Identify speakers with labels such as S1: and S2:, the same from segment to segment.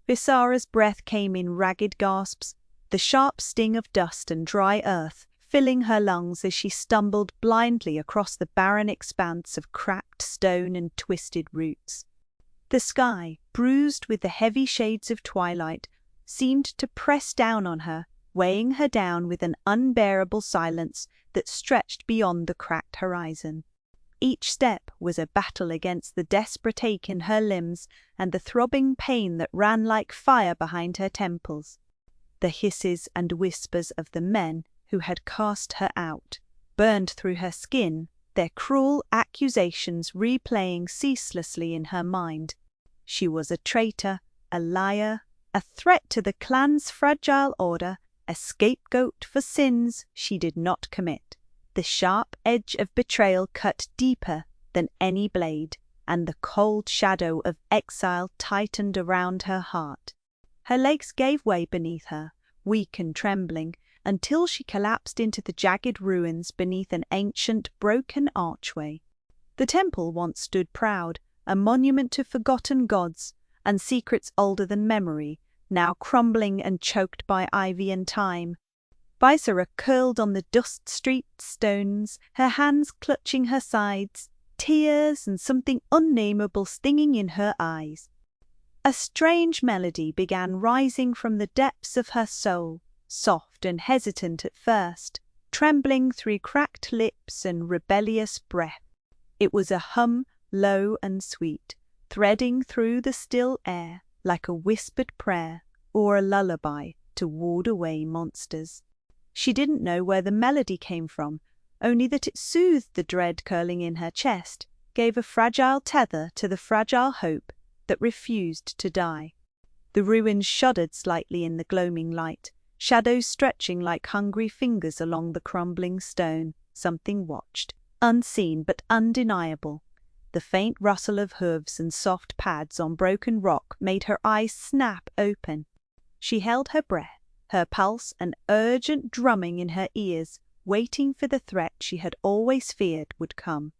S1: Visara's breath came in ragged gasps, the sharp sting of dust and dry earth filling her lungs as she stumbled blindly across the barren expanse of cracked stone and twisted roots. The sky, bruised with the heavy shades of twilight, seemed to press down on her, weighing her down with an unbearable silence that stretched beyond the cracked horizon. Each step was a battle against the desperate ache in her limbs and the throbbing pain that ran like fire behind her temples. The hisses and whispers of the men who had cast her out burned through her skin, their cruel accusations replaying ceaselessly in her mind. She was a traitor, a liar, a threat to the clan's fragile order, a scapegoat for sins she did not commit. The sharp edge of betrayal cut deeper than any blade, and the cold shadow of exile tightened around her heart. Her legs gave way beneath her, weak and trembling, until she collapsed into the jagged ruins beneath an ancient, broken archway. The temple once stood proud, a monument to forgotten gods and secrets older than memory, now crumbling and choked by ivy and time. Visera curled on the dust-streaked stones, her hands clutching her sides, tears and something unnameable stinging in her eyes. A strange melody began rising from the depths of her soul, soft and hesitant at first, trembling through cracked lips and rebellious breath. It was a hum, low and sweet, threading through the still air like a whispered prayer or a lullaby to ward away monsters. She didn't know where the melody came from, only that it soothed the dread curling in her chest, gave a fragile tether to the fragile hope that refused to die. The ruins shuddered slightly in the gloaming light, shadows stretching like hungry fingers along the crumbling stone. Something watched, unseen but undeniable. The faint rustle of hooves and soft pads on broken rock made her eyes snap open. She held her breath, her pulse an urgent drumming in her ears, waiting for the threat she had always feared would come.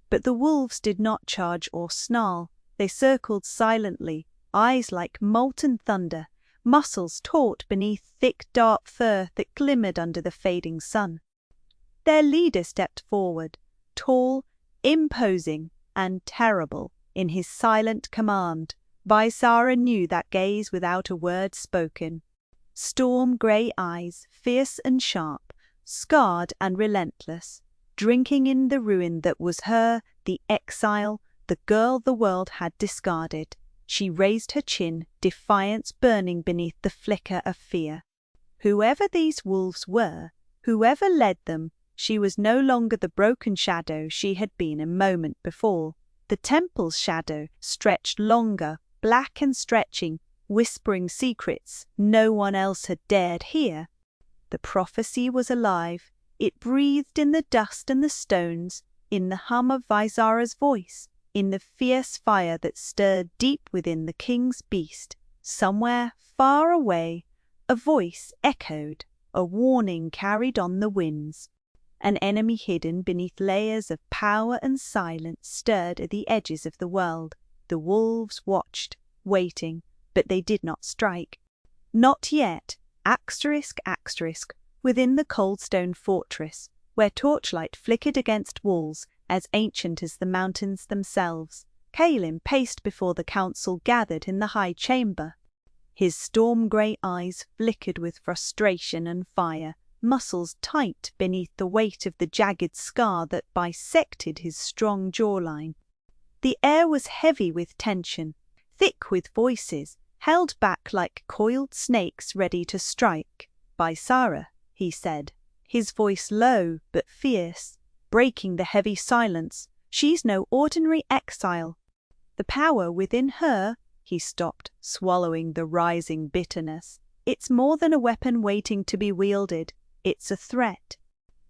S1: But the wolves did not charge or snarl. They circled silently, eyes like molten thunder, muscles taut beneath thick dark fur that glimmered under the fading sun. Their leader stepped forward, tall, imposing, and terrible in his silent command. Visara knew that gaze without a word spoken. Storm-grey eyes, fierce and sharp, scarred and relentless, drinking in the ruin that was her, the exile, the girl the world had discarded. She raised her chin, defiance burning beneath the flicker of fear. Whoever these wolves were, whoever led them, she was no longer the broken shadow she had been a moment before. The temple's shadow stretched longer, black and stretching, whispering secrets no one else had dared hear. The prophecy was alive. It breathed in the dust and the stones, in the hum of Visara's voice, in the fierce fire that stirred deep within the king's beast. Somewhere far away, a voice echoed, a warning carried on the winds. An enemy hidden beneath layers of power and silence stirred at the edges of the world. The wolves watched, waiting, but they did not strike. Not yet, ***, within the cold stone fortress, where torchlight flickered against walls as ancient as the mountains themselves. Kalim paced before the council gathered in the high chamber. His storm-grey eyes flickered with frustration and fire, muscles tight beneath the weight of the jagged scar that bisected his strong jawline. The air was heavy with tension, thick with voices, held back like coiled snakes ready to strike. "Visara," he said, his voice low but fierce, breaking the heavy silence. "She's no ordinary exile. The power within her," he stopped, swallowing the rising bitterness. "It's more than a weapon waiting to be wielded. It's a threat.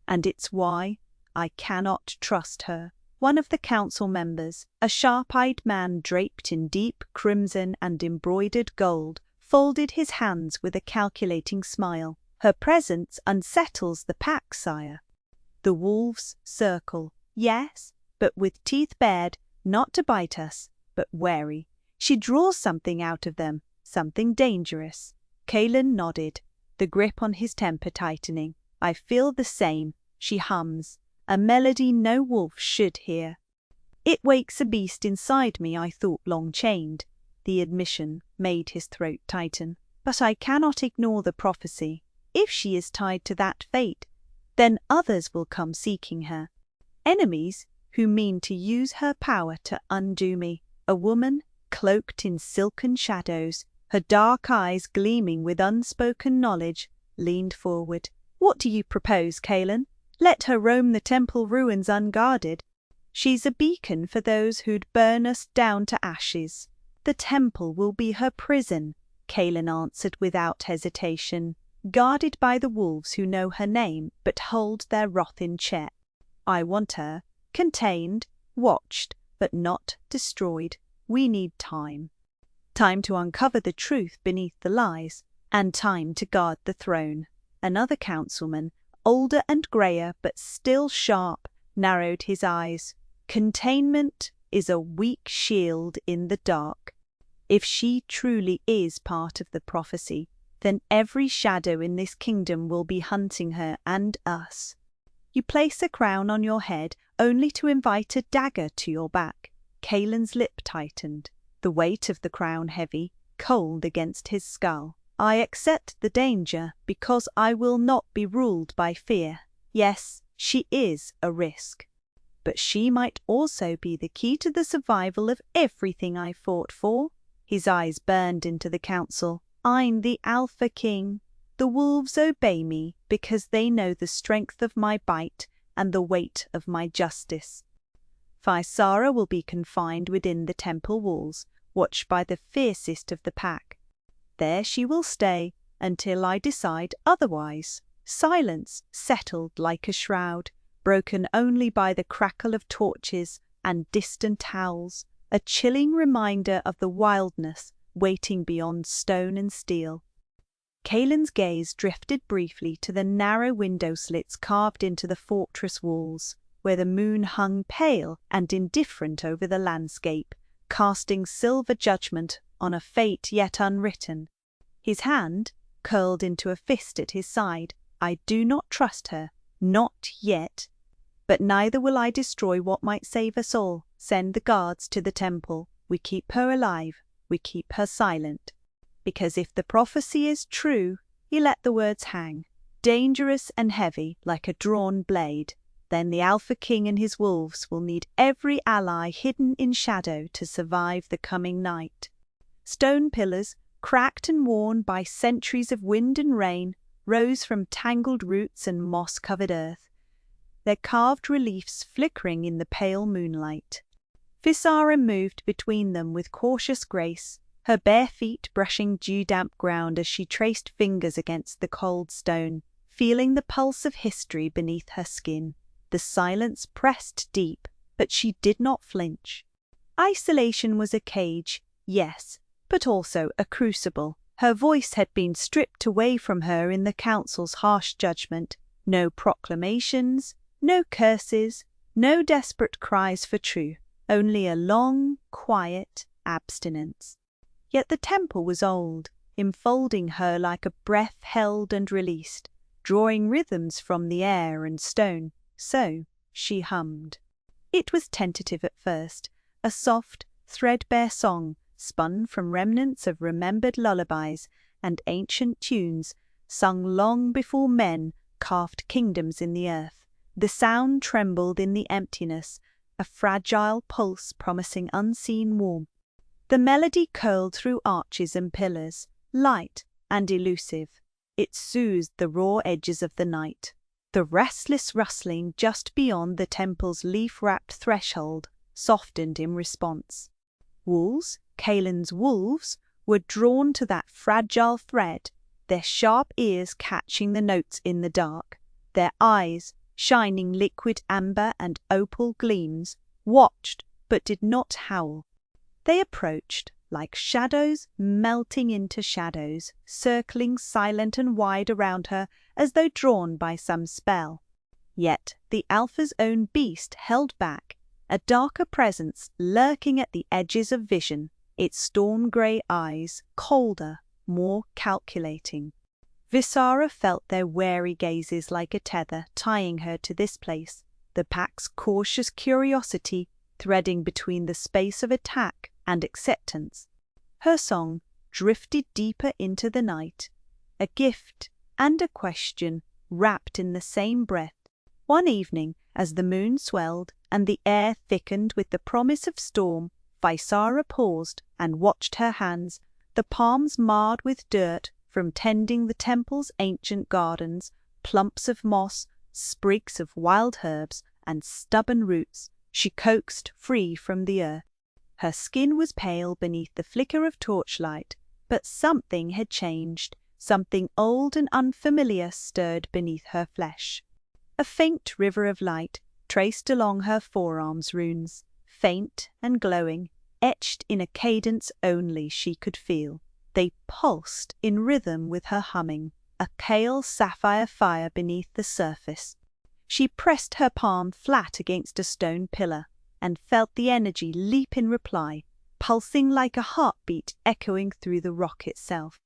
S1: And it's why I cannot trust her." One of the council members, a sharp-eyed man draped in deep crimson and embroidered gold, folded his hands with a calculating smile. "Her presence unsettles the pack, sire. The wolves circle, yes, but with teeth bared, not to bite us, but wary. She draws something out of them, Something dangerous. Kaelin nodded, the grip on his temper tightening. I feel the same, she hums, a melody no wolf should hear. It wakes a beast inside me I thought long chained. The admission made his throat tighten. But I cannot ignore the prophecy. If she is tied to that fate, then others will come seeking her. Enemies who mean to use her power to undo me. A woman, cloaked in silken shadows, her dark eyes gleaming with unspoken knowledge, leaned forward. What do you propose, Kaelin? Let her roam the temple ruins unguarded. She's a beacon for those who'd burn us down to ashes. The temple will be her prison, Kaelin answered without hesitation, guarded by the wolves who know her name but hold their wrath in check. I want her contained, watched, but not destroyed. We need time. Time to uncover the truth beneath the lies, and time to guard the throne. Another councilman, older and greyer but still sharp, narrowed his eyes. Containment is a weak shield in the dark. If she truly is part of the prophecy, then every shadow in this kingdom will be hunting her and us. You place a crown on your head only to invite a dagger to your back. Kaelin's lip tightened, the weight of the crown heavy, cold against his skull. I accept the danger because I will not be ruled by fear. Yes, she is a risk. But she might also be the key to the survival of everything I fought for. His eyes burned into the council. I'm the Alpha King. The wolves obey me because they know the strength of my bite and the weight of my justice. Phaisara will be confined within the temple walls, watched by the fiercest of the pack. There she will stay until I decide otherwise. Silence settled like a shroud, broken only by the crackle of torches and distant howls, a chilling reminder of the wildness waiting beyond stone and steel. Kaelin's gaze drifted briefly to the narrow window slits carved into the fortress walls, where the moon hung pale and indifferent over the landscape, casting silver judgment on a fate yet unwritten. His hand curled into a fist at his side. I do not trust her, not yet. But neither will I destroy what might save us all. Send the guards to the temple. We keep her alive. We keep her silent. Because if the prophecy is true, he let the words hang, dangerous and heavy like a drawn blade. Then the Alpha King and his wolves will need every ally hidden in shadow to survive the coming night. Stone pillars, cracked and worn by centuries of wind and rain, rose from tangled roots and moss-covered earth, their carved reliefs flickering in the pale moonlight. Phaisara moved between them with cautious grace, her bare feet brushing dew-damp ground as she traced fingers against the cold stone, feeling the pulse of history beneath her skin. The silence pressed deep, but she did not flinch. Isolation was a cage, yes, but also a crucible. Her voice had been stripped away from her in the council's harsh judgment. No proclamations, no curses, no desperate cries for truth, only a long, quiet abstinence. Yet the temple was old, enfolding her like a breath held and released, drawing rhythms from the air and stone. So she hummed. It was tentative at first, a soft, threadbare song, spun from remnants of remembered lullabies and ancient tunes, sung long before men carved kingdoms in the earth. The sound trembled in the emptiness, a fragile pulse promising unseen warmth. The melody curled through arches and pillars, light and elusive. It soothed the raw edges of the night. The restless rustling just beyond the temple's leaf-wrapped threshold softened in response. Wolves, Kaelin's wolves, were drawn to that fragile thread, their sharp ears catching the notes in the dark, their eyes, shining liquid amber and opal gleams, watched but did not howl. They approached, like shadows melting into shadows, circling silent and wide around her as though drawn by some spell. Yet the Alpha's own beast held back, a darker presence lurking at the edges of vision. its storm-grey eyes colder, more calculating. Visara felt their wary gazes like a tether tying her to this place, the pack's cautious curiosity threading between the space of attack and acceptance. Her song drifted deeper into the night, a gift and a question wrapped in the same breath. One evening, as the moon swelled and the air thickened with the promise of storm, Visara paused and watched her hands, the palms marred with dirt from tending the temple's ancient gardens, plumps of moss, sprigs of wild herbs, and stubborn roots she coaxed free from the earth. Her skin was pale beneath the flicker of torchlight, but something had changed. Something old and unfamiliar stirred beneath her flesh. A faint river of light traced along her forearms runes, faint and glowing, etched in a cadence only she could feel. They pulsed in rhythm with her humming, a pale sapphire fire beneath the surface. She pressed her palm flat against a stone pillar and felt the energy leap in reply, pulsing like a heartbeat echoing through the rock itself.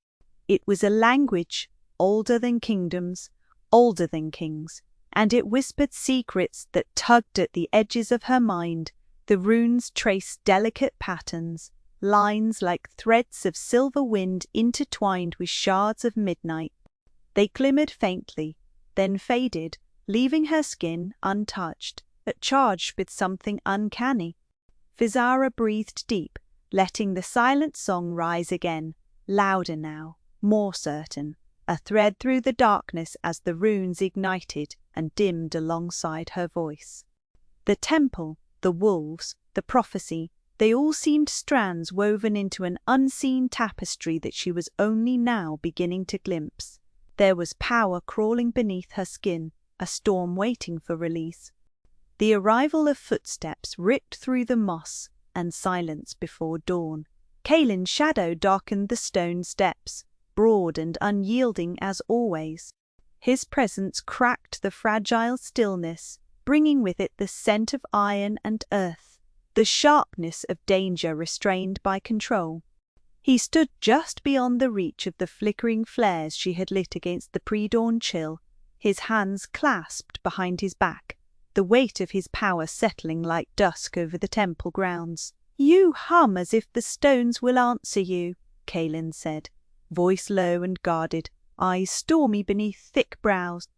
S1: It was a language older than kingdoms, older than kings, and it whispered secrets that tugged at the edges of her mind. The runes traced delicate patterns, lines like threads of silver wind intertwined with shards of midnight. They glimmered faintly, then faded, leaving her skin untouched, but charged with something uncanny. Visara breathed deep, letting the silent song rise again, louder now, more certain, a thread through the darkness as the runes ignited and dimmed alongside her voice. The temple, the wolves, the prophecy, they all seemed strands woven into an unseen tapestry that she was only now beginning to glimpse. There was power crawling beneath her skin, a storm waiting for release. The arrival of footsteps ripped through the moss and silence before dawn. Kaelin's shadow darkened the stone steps, broad and unyielding as always. His presence cracked the fragile stillness, bringing with it the scent of iron and earth, the sharpness of danger restrained by control. He stood just beyond the reach of the flickering flares she had lit against the pre-dawn chill, his hands clasped behind his back, the weight of his power settling like dusk over the temple grounds. "You hum as if the stones will answer you," Kaelin said, voice low and guarded, eyes stormy beneath thick brows.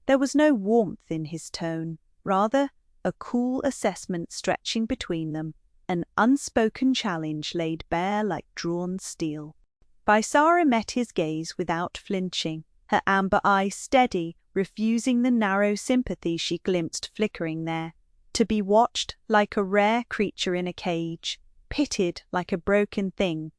S1: There was no warmth in his tone, rather a cool assessment stretching between them, an unspoken challenge laid bare like drawn steel. Visara met his gaze without flinching, her amber eyes steady, refusing the narrow sympathy she glimpsed flickering there. To be watched like a rare creature in a cage, pitied like a broken thing.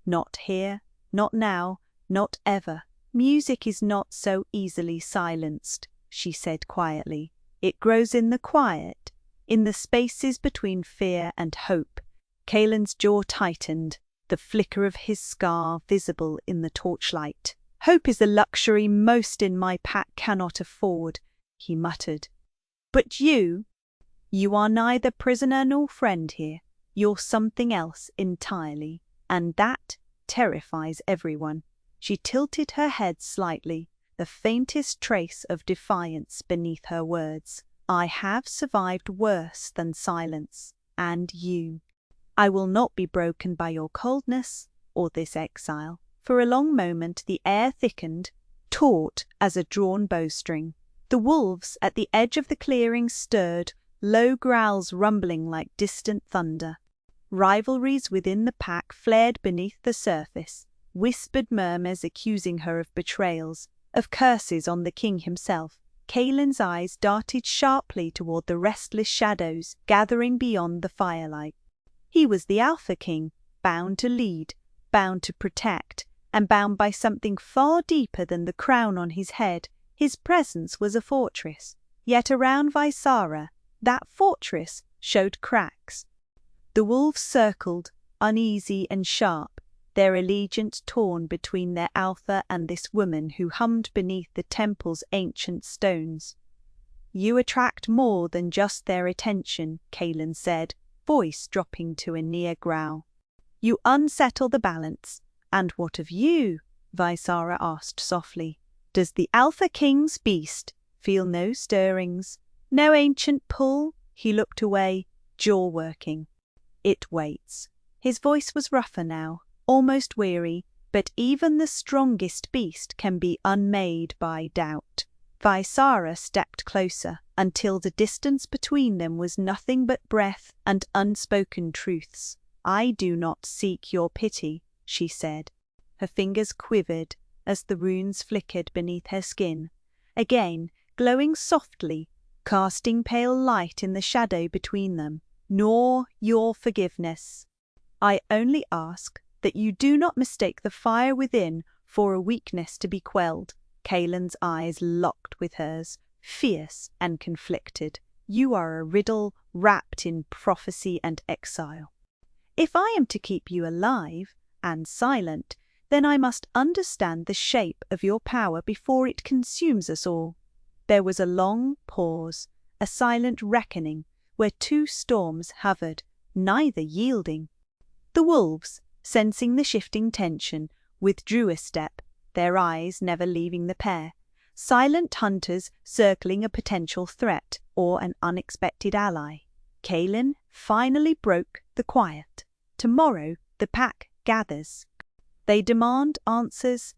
S1: Not here, not now, not ever. "Music is not so easily silenced," she said quietly. "It grows in the quiet, in the spaces between fear and hope." Kaelin's jaw tightened, the flicker of his scar visible in the torchlight. "Hope is a luxury most in my pack cannot afford," he muttered. "But you are neither prisoner nor friend here. You're something else entirely, and that terrifies everyone." She tilted her head slightly, the faintest trace of defiance beneath her words. "I have survived worse than silence, and you. I will not be broken by your coldness or this exile." For a long moment the air thickened, taut as a drawn bowstring. The wolves at the edge of the clearing stirred, low growls rumbling like distant thunder. Rivalries within the pack flared beneath the surface, whispered murmurs accusing her of betrayals, of curses on the king himself. Kaelin's eyes darted sharply toward the restless shadows gathering beyond the firelight. He was the Alpha King, bound to lead, bound to protect, and bound by something far deeper than the crown on his head. His presence was a fortress, yet around Visara, that fortress showed cracks. The wolves circled, uneasy and sharp, their allegiance torn between their Alpha and this woman who hummed beneath the temple's ancient stones. "You attract more than just their attention," Kaelin said, voice dropping to a near growl. You unsettle the balance. And what of you? Vaisara asked softly. Does the Alpha King's beast feel no stirrings, no ancient pull? He looked away, jaw working. It waits. His voice was rougher now, almost weary, but even the strongest beast can be unmade by doubt. Vaisara stepped closer, until the distance between them was nothing but breath and unspoken truths. I do not seek your pity, she said. Her fingers quivered as the runes flickered beneath her skin, again glowing softly, casting pale light in the shadow between them. Nor your forgiveness. I only ask that you do not mistake the fire within for a weakness to be quelled. Kaelin's eyes locked with hers, fierce and conflicted. You are a riddle wrapped in prophecy and exile. If I am to keep you alive and silent, then I must understand the shape of your power before it consumes us all. There was a long pause, a silent reckoning, where two storms hovered, neither yielding. The wolves, sensing the shifting tension, withdrew a step, their eyes never leaving the pair. Silent hunters circling a potential threat or an unexpected ally. Kaelin finally broke the quiet. Tomorrow the pack gathers. They demand answers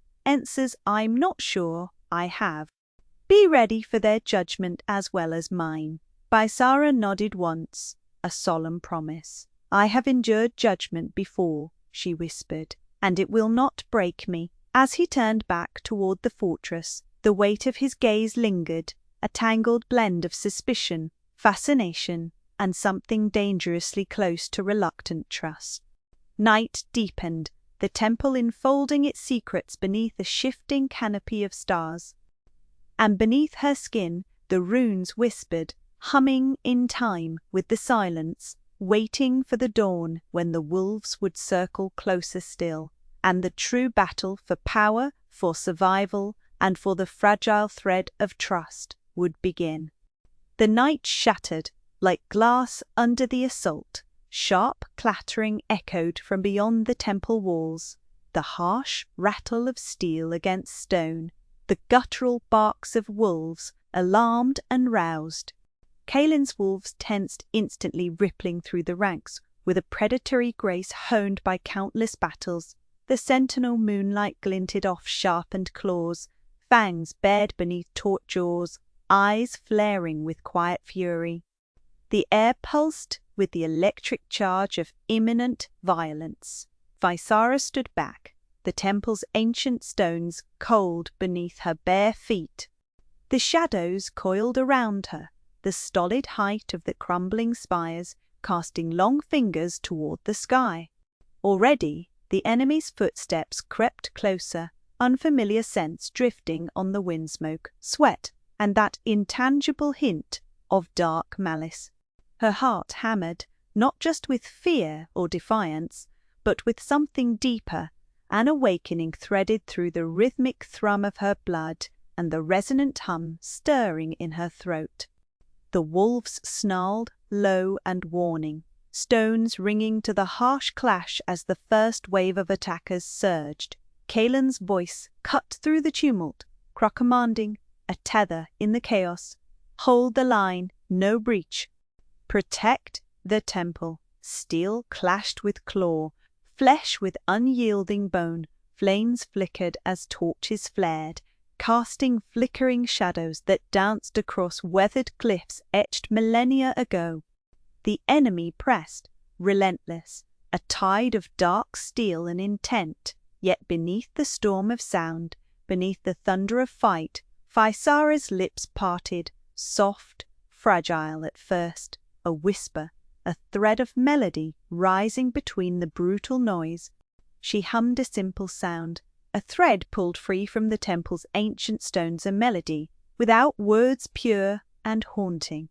S1: I'm not sure I have. Be ready for their judgment as well as mine. Vaisara nodded once, a solemn promise. I have endured judgment before, she whispered, and it will not break me. As he turned back toward the fortress, the weight of his gaze lingered, a tangled blend of suspicion, fascination, and something dangerously close to reluctant trust. Night deepened, the temple enfolding its secrets beneath a shifting canopy of stars. And beneath her skin, the runes whispered, humming in time with the silence, waiting for the dawn when the wolves would circle closer still, and the true battle for power, for survival, and for the fragile thread of trust would begin. The night shattered, like glass under the assault. Sharp clattering echoed from beyond the temple walls, the harsh rattle of steel against stone, the guttural barks of wolves, alarmed and roused. Kaelin's wolves tensed instantly, rippling through the ranks, with a predatory grace honed by countless battles. The sentinel moonlight glinted off sharpened claws, fangs bared beneath taut jaws, eyes flaring with quiet fury. The air pulsed with the electric charge of imminent violence. Vaisara stood back, the temple's ancient stones cold beneath her bare feet. The shadows coiled around her, the stolid height of the crumbling spires casting long fingers toward the sky. Already, the enemy's footsteps crept closer, unfamiliar scents drifting on the windsmoke, sweat, and that intangible hint of dark malice. Her heart hammered, not just with fear or defiance, but with something deeper, an awakening threaded through the rhythmic thrum of her blood and the resonant hum stirring in her throat. The wolves snarled, low and warning, stones ringing to the harsh clash as the first wave of attackers surged. Kaelin's voice cut through the tumult, commanding, a tether in the chaos. Hold the line, no breach. Protect the temple. Steel clashed with claw, flesh with unyielding bone. Flames flickered as torches flared, casting flickering shadows that danced across weathered cliffs etched millennia ago. The enemy pressed, relentless, a tide of dark steel and intent. Yet beneath the storm of sound, beneath the thunder of fight, Vaisara's lips parted, soft, fragile at first, a whisper, a thread of melody rising between the brutal noise. She hummed a simple sound, a thread pulled free from the temple's ancient stones, a melody, without words, pure and haunting.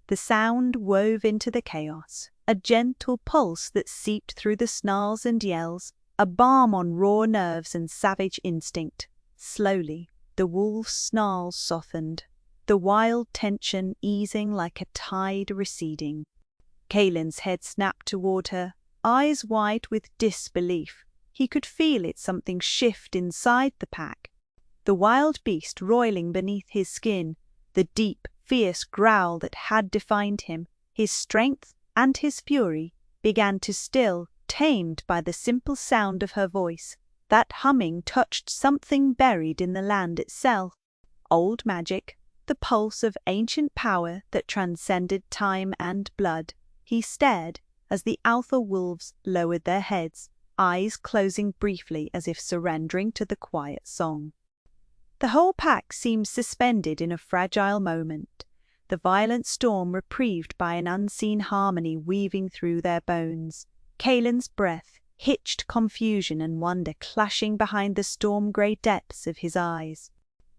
S1: The sound wove into the chaos, a gentle pulse that seeped through the snarls and yells, a balm on raw nerves and savage instinct. Slowly, the wolves' snarls softened, the wild tension easing like a tide receding. Kaelin's head snapped toward her, eyes wide with disbelief. He could feel something shift inside the pack. The wild beast roiling beneath his skin, the deep, fierce growl that had defined him, his strength and his fury, began to still, tamed by the simple sound of her voice. That humming touched something buried in the land itself. Old magic, the pulse of ancient power that transcended time and blood. He stared as the alpha wolves lowered their heads, eyes closing briefly as if surrendering to the quiet song. The whole pack seemed suspended in a fragile moment, the violent storm reprieved by an unseen harmony weaving through their bones. Kaelin's breath hitched confusion and wonder clashing behind the storm-grey depths of his eyes.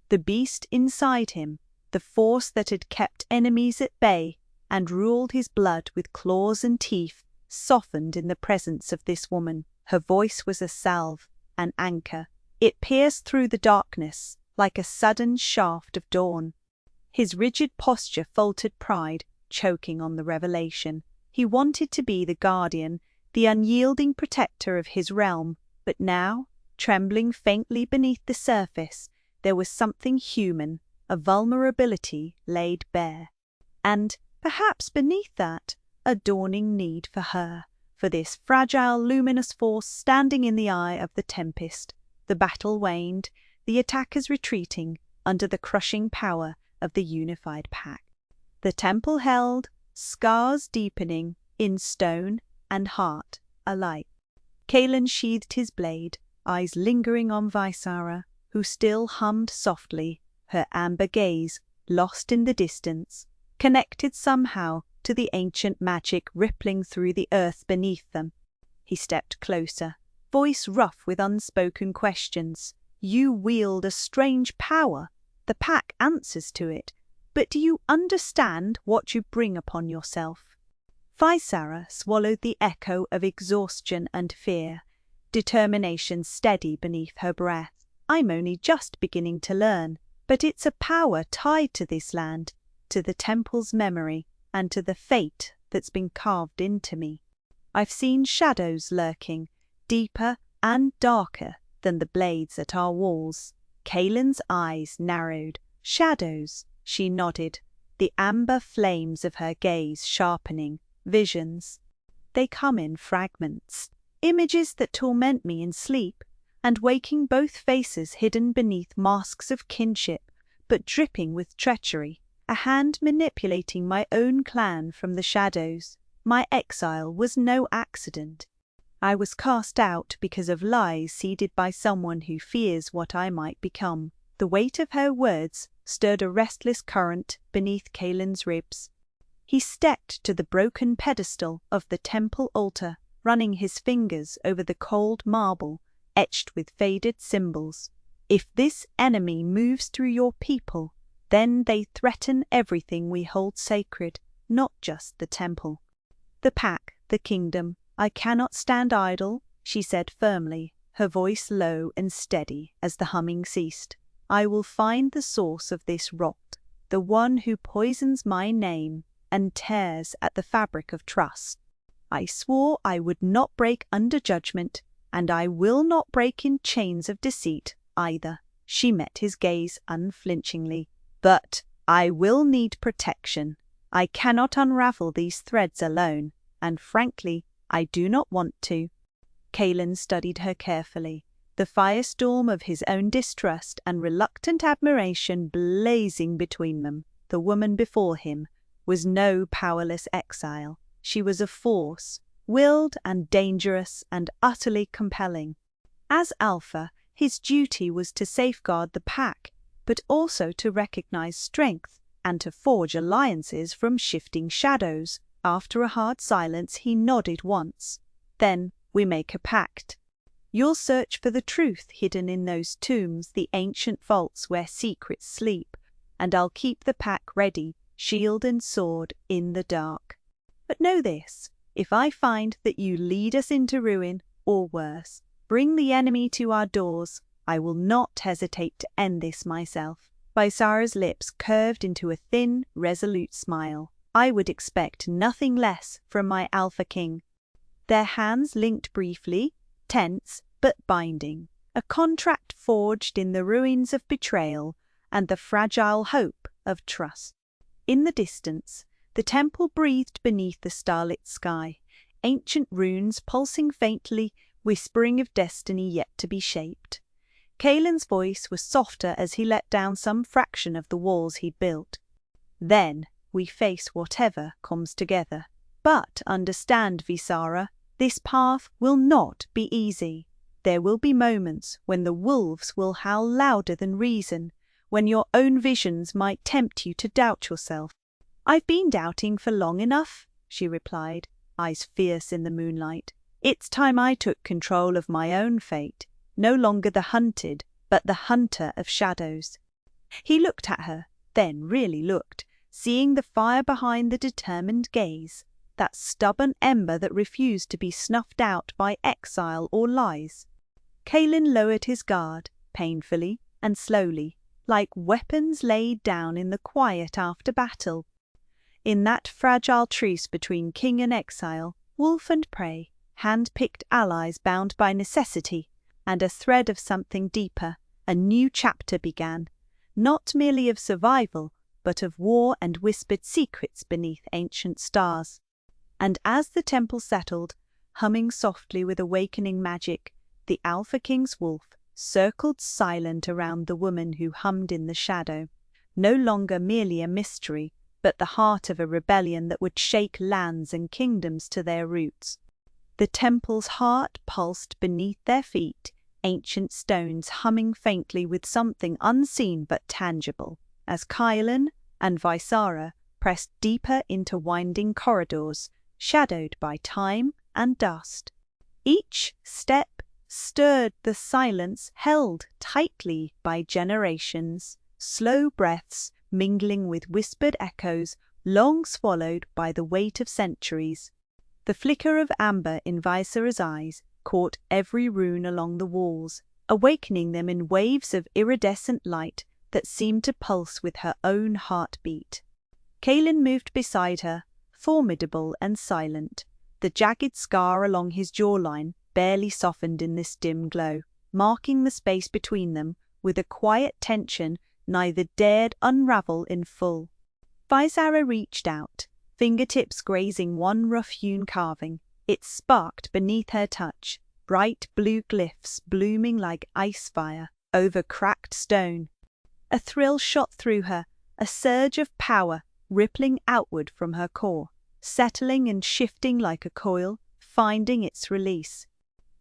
S1: The beast inside him, the force that had kept enemies at bay and ruled his blood with claws and teeth, softened in the presence of this woman. Her voice was a salve, an anchor. It pierced through the darkness like a sudden shaft of dawn. His rigid posture faltered pride, choking on the revelation. He wanted to be the guardian, the unyielding protector of his realm, but now, trembling faintly beneath the surface, there was something human, a vulnerability laid bare. And, perhaps beneath that, a dawning need for her, for this fragile, luminous force standing in the eye of the tempest. The battle waned, the attackers retreating under the crushing power of the unified pack. The temple held, scars deepening in stone and heart alike. Kaelin sheathed his blade, eyes lingering on Visara, who still hummed softly, her amber gaze lost in the distance, connected somehow to the ancient magic rippling through the earth beneath them. He stepped closer, voice rough with unspoken questions. You wield a strange power. The pack answers to it. But do you understand what you bring upon yourself? Visara swallowed the echo of exhaustion and fear, determination steady beneath her breath. I'm only just beginning to learn, but it's a power tied to this land, to the temple's memory, and to the fate that's been carved into me. I've seen shadows lurking, deeper and darker than the blades at our walls. Kaelin's eyes narrowed. Shadows, she nodded, the amber flames of her gaze sharpening. Visions. They come in fragments, images that torment me in sleep, and waking both faces hidden beneath masks of kinship, but dripping with treachery, a hand manipulating my own clan from the shadows. My exile was no accident. I was cast out because of lies seeded by someone who fears what I might become. The weight of her words stirred a restless current beneath Kaelin's ribs. He stepped to the broken pedestal of the temple altar, running his fingers over the cold marble, etched with faded symbols. If this enemy moves through your people, then they threaten everything we hold sacred, not just the temple. The pack, the kingdom. I cannot stand idle, she said firmly, her voice low and steady as the humming ceased. I will find the source of this rot, the one who poisons my name and tears at the fabric of trust. I swore I would not break under judgment, and I will not break in chains of deceit either. She met his gaze unflinchingly. But I will need protection. I cannot unravel these threads alone, and frankly, I do not want to. Kaelin studied her carefully, the firestorm of his own distrust and reluctant admiration blazing between them. The woman before him was no powerless exile. She was a force, willed and dangerous and utterly compelling. As Alpha, his duty was to safeguard the pack, but also to recognize strength and to forge alliances from shifting shadows. After a hard silence, he nodded once. Then we make a pact. You'll search for the truth hidden in those tombs, the ancient vaults where secrets sleep, and I'll keep the pack ready, shield and sword, in the dark. But know this, if I find that you lead us into ruin, or worse, bring the enemy to our doors, I will not hesitate to end this myself. Visara's lips curved into a thin, resolute smile. I would expect nothing less from my Alpha King. their hands linked briefly, tense but binding, a contract forged in the ruins of betrayal and the fragile hope of trust. In the distance, the temple breathed beneath the starlit sky, ancient runes pulsing faintly, whispering of destiny yet to be shaped. Kaelin's voice was softer as he let down some fraction of the walls he'd built. Then we face whatever comes together. But understand, Visara, this path will not be easy. There will be moments when the wolves will howl louder than reason, when your own visions might tempt you to doubt yourself. I've been doubting for long enough, she replied, eyes fierce in the moonlight. It's time I took control of my own fate, no longer the hunted, but the hunter of shadows. He looked at her, then really looked, seeing the fire behind the determined gaze, that stubborn ember that refused to be snuffed out by exile or lies. Kaelin lowered his guard, painfully and slowly, like weapons laid down in the quiet after battle. In that fragile truce between king and exile, wolf and prey, hand-picked allies bound by necessity, and a thread of something deeper, a new chapter began, not merely of survival, but of war and whispered secrets beneath ancient stars. And as the temple settled, humming softly with awakening magic, the Alpha King's wolf circled silent around the woman who hummed in the shadow, no longer merely a mystery, but the heart of a rebellion that would shake lands and kingdoms to their roots. The temple's heart pulsed beneath their feet, ancient stones humming faintly with something unseen but tangible, as Kaelin and Visara pressed deeper into winding corridors, shadowed by time and dust. Each step stirred the silence held tightly by generations, slow breaths mingling with whispered echoes long swallowed by the weight of centuries. The flicker of amber in Visara's eyes caught every rune along the walls, awakening them in waves of iridescent light that seemed to pulse with her own heartbeat. Kaelin moved beside her, formidable and silent, the jagged scar along his jawline barely softened in this dim glow, marking the space between them with a quiet tension neither dared unravel in full. Visara reached out, fingertips grazing one rough-hewn carving. It sparked beneath her touch, bright blue glyphs blooming like ice fire over cracked stone. A thrill shot through her, a surge of power rippling outward from her core, settling and shifting like a coil, finding its release.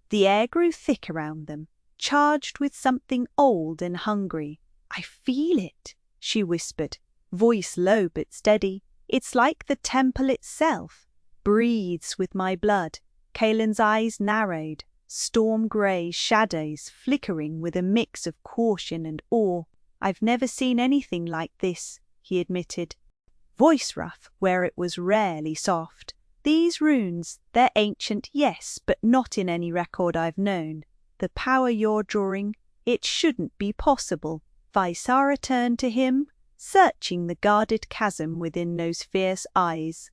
S1: The air grew thick around them, charged with something old and hungry. "I feel it," she whispered, voice low but steady. "It's like the temple itself breathes with my blood." Kaelin's eyes narrowed, storm-grey shadows flickering with a mix of caution and awe. "I've never seen anything like this," he admitted, voice rough where it was rarely soft. "These runes, they're ancient, yes, but not in any record I've known. The power you're drawing, it shouldn't be possible." Visara turned to him, searching the guarded chasm within those fierce eyes.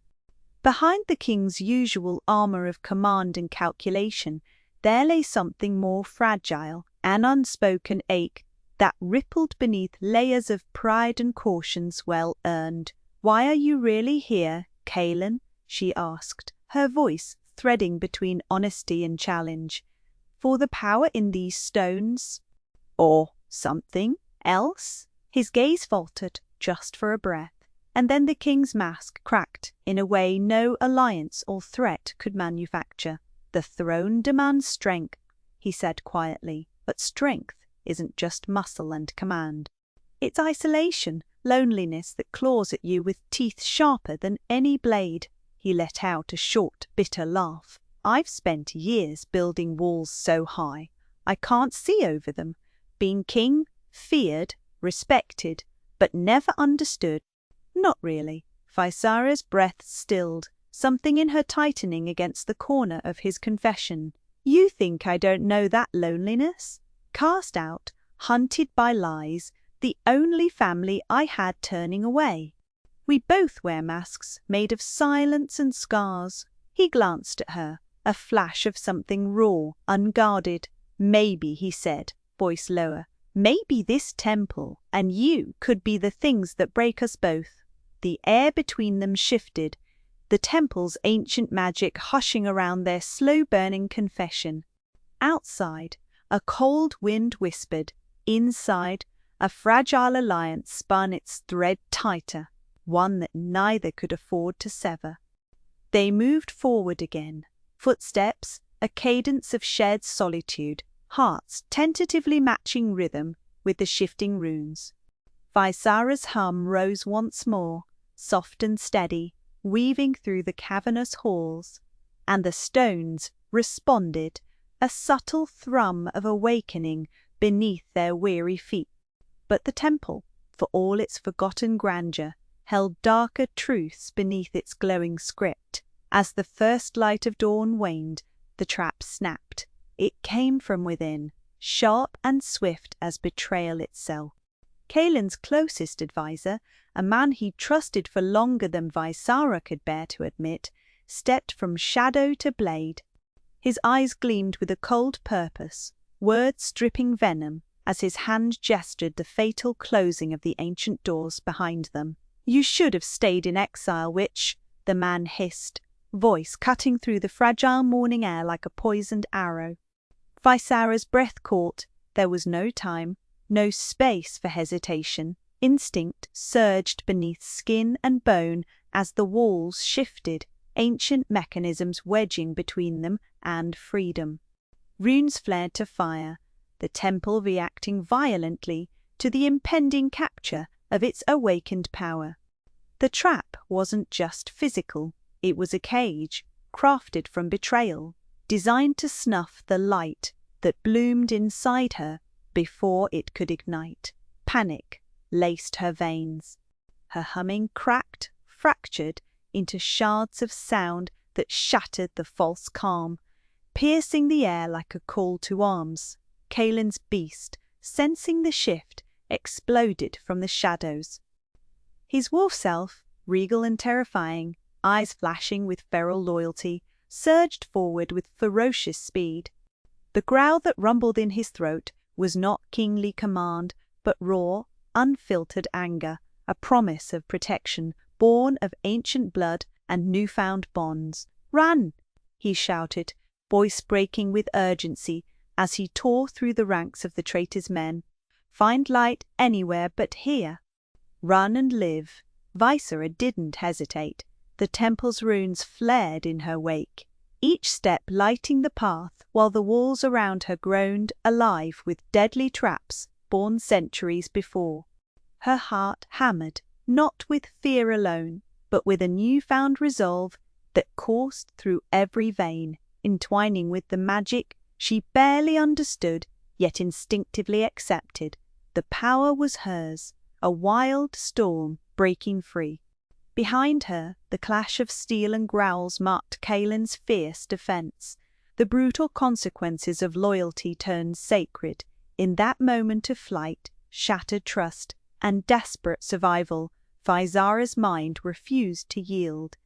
S1: Behind the king's usual armor of command and calculation, there lay something more fragile, an unspoken ache that rippled beneath layers of pride and cautions well earned. "Why are you really here, Kaelin?" she asked, her voice threading between honesty and challenge. "For the power in these stones? Or something else?" His gaze faltered just for a breath, and then the king's mask cracked in a way no alliance or threat could manufacture. "The throne demands strength," he said quietly, "but strength isn't just muscle and command. It's isolation, loneliness that claws at you with teeth sharper than any blade." He let out a short, bitter laugh. "I've spent years building walls so high, I can't see over them. Being king, feared, respected, but never understood." "Not really." Visara's breath stilled, something in her tightening against the corner of his confession. "You think I don't know that loneliness? Cast out, hunted by lies, the only family I had turning away. We both wear masks made of silence and scars." He glanced at her, a flash of something raw, unguarded. "Maybe," he said, voice lower, "maybe this temple and you could be the things that break us both." The air between them shifted, the temple's ancient magic hushing around their slow-burning confession. Outside, a cold wind whispered. Inside, a fragile alliance spun its thread tighter, one that neither could afford to sever. They moved forward again, footsteps, a cadence of shared solitude, hearts tentatively matching rhythm with the shifting runes. Visara's hum rose once more, soft and steady, weaving through the cavernous halls, and the stones responded, a subtle thrum of awakening beneath their weary feet. But the temple, for all its forgotten grandeur, held darker truths beneath its glowing script. As the first light of dawn waned, the trap snapped. It came from within, sharp and swift as betrayal itself. Kaelin's closest advisor, a man he trusted for longer than Visara could bear to admit, stepped from shadow to blade. His eyes gleamed with a cold purpose, words dripping venom, as his hand gestured the fatal closing of the ancient doors behind them. "You should have stayed in exile, witch," the man hissed, voice cutting through the fragile morning air like a poisoned arrow. Visara's breath caught. There was no time, no space for hesitation. Instinct surged beneath skin and bone as the walls shifted, ancient mechanisms wedging between them and freedom. Runes flared to fire, the temple reacting violently to the impending capture of its awakened power. The trap wasn't just physical, it was a cage, crafted from betrayal, designed to snuff the light that bloomed inside her before it could ignite. Panic laced her veins. Her humming cracked, fractured into shards of sound that shattered the false calm, piercing the air like a call to arms. Kaelin's beast, sensing the shift, exploded from the shadows. His wolf self, regal and terrifying, eyes flashing with feral loyalty, surged forward with ferocious speed. The growl that rumbled in his throat was not kingly command, but raw, unfiltered anger, a promise of protection born of ancient blood and newfound bonds. "Run!" he shouted, voice breaking with urgency as he tore through the ranks of the traitor's men. "Find light anywhere but here. Run and live." Visara didn't hesitate. The temple's runes flared in her wake, each step lighting the path while the walls around her groaned, alive with deadly traps born centuries before. Her heart hammered, not with fear alone, but with a newfound resolve that coursed through every vein, entwining with the magic she barely understood yet instinctively accepted. The power was hers, a wild storm breaking free. Behind her, the clash of steel and growls marked Kaelin's fierce defense. The brutal consequences of loyalty turned sacred. In that moment of flight, shattered trust, and desperate survival, Visara's mind refused to yield.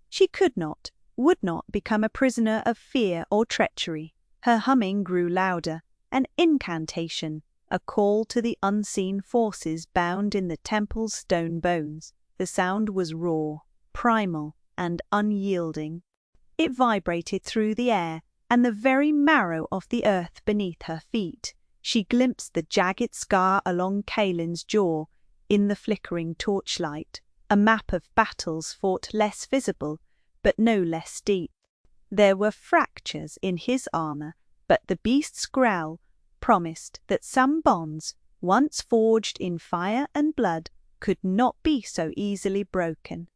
S1: She could not, would not become a prisoner of fear or treachery. Her humming grew louder, an incantation, a call to the unseen forces bound in the temple's stone bones. The sound was raw, primal, and unyielding. It vibrated through the air and the very marrow of the earth beneath her feet. She glimpsed the jagged scar along Kaelin's jaw in the flickering torchlight, a map of battles fought less visible, but no less deep. There were fractures in his armor, but the beast's growl promised that some bonds, once forged in fire and blood, could not be so easily broken.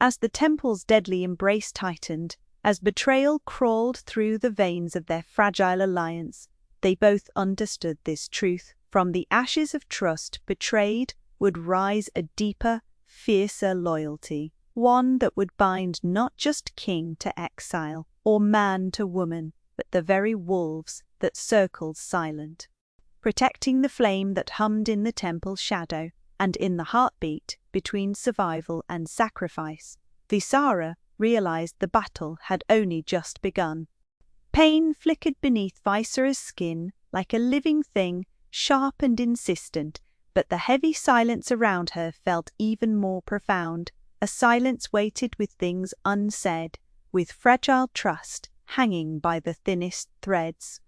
S1: As the temple's deadly embrace tightened, as betrayal crawled through the veins of their fragile alliance, they both understood this truth. From the ashes of trust betrayed would rise a deeper, fiercer loyalty, one that would bind not just king to exile or man to woman, but the very wolves that circled silent, protecting the flame that hummed in the temple's shadow and in the heartbeat between survival and sacrifice. Visara realized the battle had only just begun. Pain flickered beneath Viceroy's skin like a living thing, sharp and insistent, but the heavy silence around her felt even more profound, a silence weighted with things unsaid, with fragile trust hanging by the thinnest threads.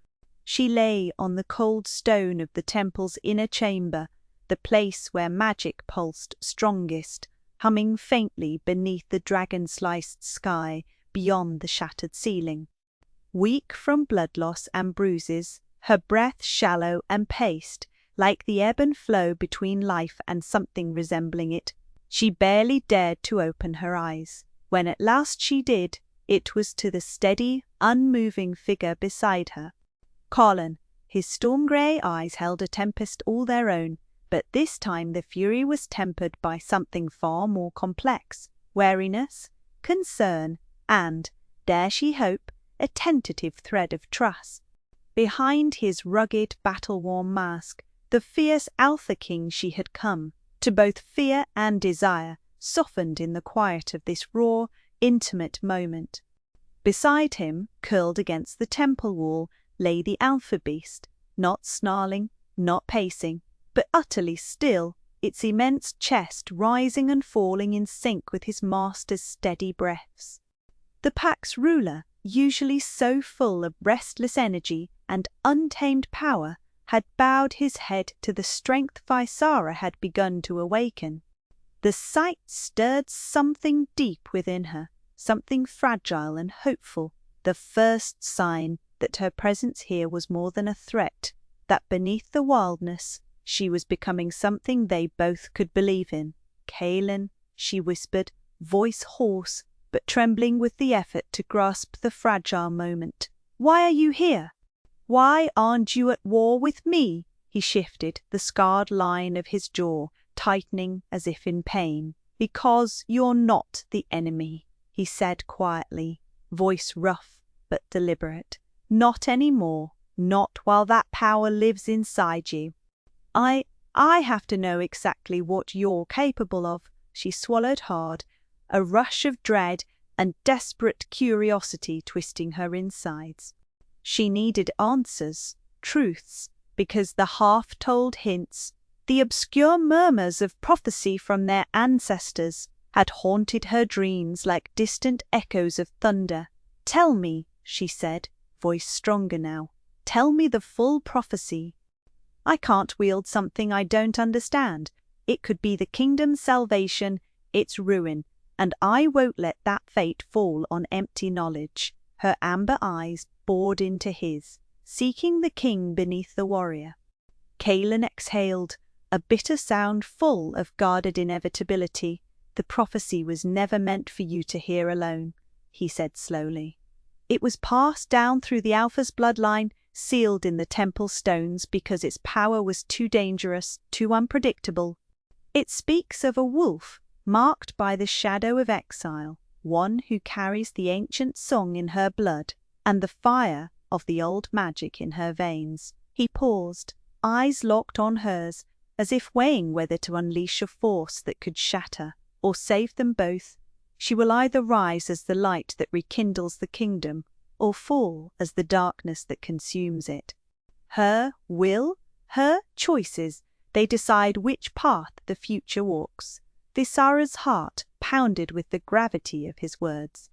S1: She lay on the cold stone of the temple's inner chamber, the place where magic pulsed strongest, humming faintly beneath the dragon-sliced sky beyond the shattered ceiling. Weak from blood loss and bruises, her breath shallow and paced, like the ebb and flow between life and something resembling it, she barely dared to open her eyes. When at last she did, it was to the steady, unmoving figure beside her. Colin, his storm-grey eyes held a tempest all their own, but this time the fury was tempered by something far more complex, wariness, concern, and, dare she hope, a tentative thread of trust. Behind his rugged, battle-worn mask, the fierce Alpha King she had come, to both fear and desire, softened in the quiet of this raw, intimate moment. Beside him, curled against the temple wall, lay the Alpha Beast, not snarling, not pacing, but utterly still, its immense chest rising and falling in sync with his master's steady breaths. The pack's ruler, usually so full of restless energy and untamed power, had bowed his head to the strength Visara had begun to awaken. The sight stirred something deep within her, something fragile and hopeful, the first sign that her presence here was more than a threat, that beneath the wildness she was becoming something they both could believe in. "Kaelin," she whispered, voice hoarse, but trembling with the effort to grasp the fragile moment. "Why are you here? Why aren't you at war with me?" He shifted, the scarred line of his jaw tightening as if in pain. "Because you're not the enemy," he said quietly, voice rough but deliberate. "Not anymore, not while that power lives inside you. I have to know exactly what you're capable of." She swallowed hard, a rush of dread and desperate curiosity twisting her insides. She needed answers, truths, because the half-told hints, the obscure murmurs of prophecy from their ancestors, had haunted her dreams like distant echoes of thunder. "Tell me," she said, voice stronger now. "Tell me the full prophecy. I can't wield something I don't understand. It could be the kingdom's salvation, its ruin, and I won't let that fate fall on empty knowledge." Her amber eyes bored into his, seeking the king beneath the warrior. Kaelin exhaled, a bitter sound full of guarded inevitability. "The prophecy was never meant for you to hear alone," he said slowly. "It was passed down through the Alpha's bloodline, sealed in the temple stones because its power was too dangerous, too unpredictable. It speaks of a wolf marked by the shadow of exile, one who carries the ancient song in her blood and the fire of the old magic in her veins." He paused, eyes locked on hers, as if weighing whether to unleash a force that could shatter or save them both. She will either rise as the light that rekindles the kingdom, or fall as the darkness that consumes it. Her will, her choices, they decide which path the future walks. Visara's heart pounded with the gravity of his words,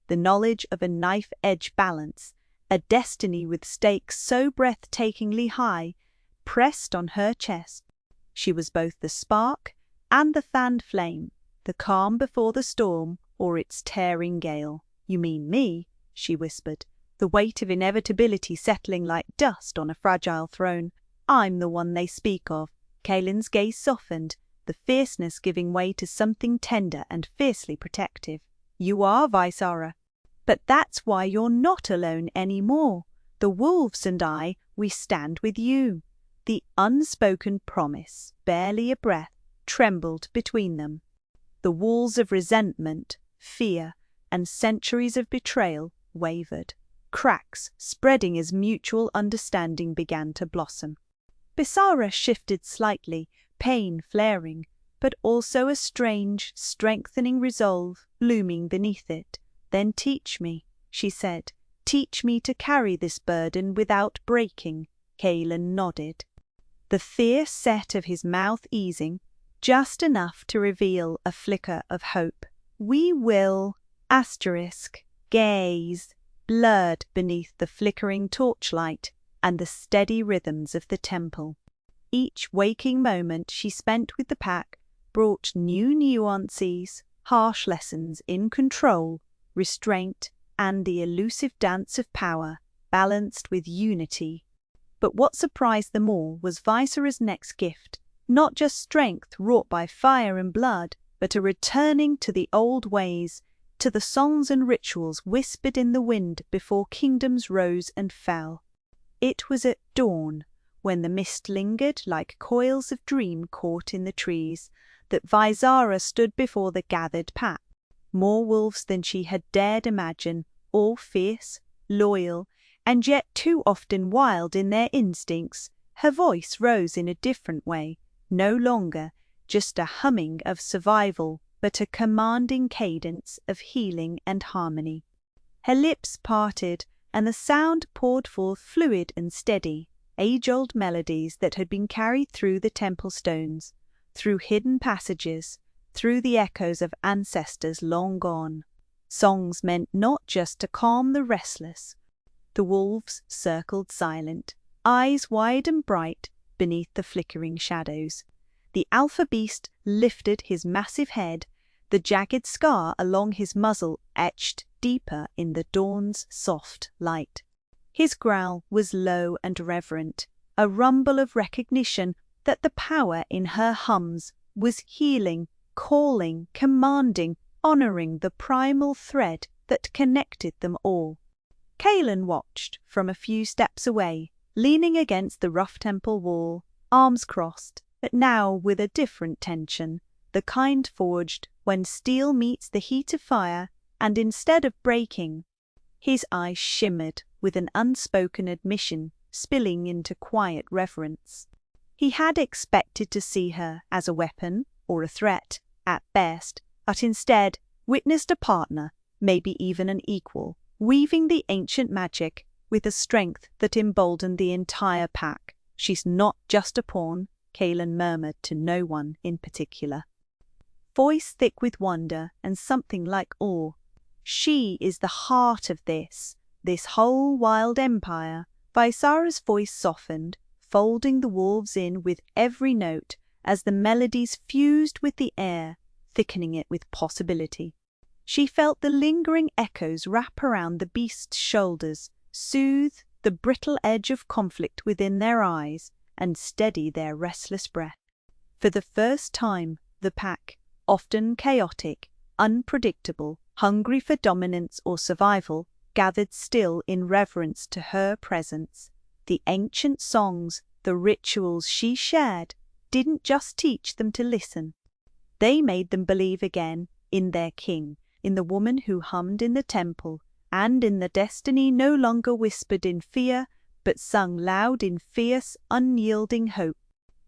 S1: the knowledge of a knife-edge balance, a destiny with stakes so breathtakingly high, pressed on her chest. She was both the spark and the fanned flame, the calm before the storm or its tearing gale. "You mean me," she whispered, the weight of inevitability settling like dust on a fragile throne. "I'm the one they speak of." Kaelin's gaze softened, the fierceness giving way to something tender and fiercely protective. "You are, Visara. But that's why you're not alone anymore. The wolves and I, we stand with you." The unspoken promise, barely a breath, trembled between them. The walls of resentment, fear, and centuries of betrayal wavered, cracks spreading as mutual understanding began to blossom. Visara shifted slightly, pain flaring, but also a strange, strengthening resolve looming beneath it. "Then teach me," she said, Teach me to carry this burden without breaking." Kaelin nodded, the fierce set of his mouth easing, just enough to reveal a flicker of hope. "We will, gaze, blurred beneath the flickering torchlight and the steady rhythms of the temple. Each waking moment she spent with the pack brought new nuances, harsh lessons in control, restraint, and the elusive dance of power, balanced with unity. But what surprised them all was Viserys' next gift, not just strength wrought by fire and blood, but a returning to the old ways, to the songs and rituals whispered in the wind before kingdoms rose and fell. It was at dawn, when the mist lingered like coils of dream caught in the trees, that Visara stood before the gathered pack. More wolves than she had dared imagine, all fierce, loyal, and yet too often wild in their instincts. Her voice rose in a different way, no longer just a humming of survival, but a commanding cadence of healing and harmony. Her lips parted, and the sound poured forth fluid and steady, age-old melodies that had been carried through the temple stones, through hidden passages, through the echoes of ancestors long gone. Songs meant not just to calm the restless. The wolves circled silent, eyes wide and bright beneath the flickering shadows. The alpha beast lifted his massive head, the jagged scar along his muzzle etched deeper in the dawn's soft light. His growl was low and reverent, a rumble of recognition that the power in her hums was healing, calling, commanding, honoring the primal thread that connected them all. Kaelin watched from a few steps away, leaning against the rough temple wall, arms crossed, but now with a different tension, the kind forged when steel meets the heat of fire, and instead of breaking, his eyes shimmered with an unspoken admission spilling into quiet reverence. He had expected to see her as a weapon or a threat, at best, but instead witnessed a partner, maybe even an equal, weaving the ancient magic with a strength that emboldened the entire pack. "She's not just a pawn," Kaelin murmured to no one in particular, voice thick with wonder and something like awe. "She is the heart of this whole wild empire." Visara's voice softened, folding the wolves in with every note as the melodies fused with the air, thickening it with possibility. She felt the lingering echoes wrap around the beast's shoulders, soothe the brittle edge of conflict within their eyes, and steady their restless breath. For the first time, the pack, often chaotic, unpredictable, hungry for dominance or survival, gathered still in reverence to her presence. The ancient songs, the rituals she shared, didn't just teach them to listen. They made them believe again in their king, in the woman who hummed in the temple, and in the destiny no longer whispered in fear, but sung loud in fierce, unyielding hope.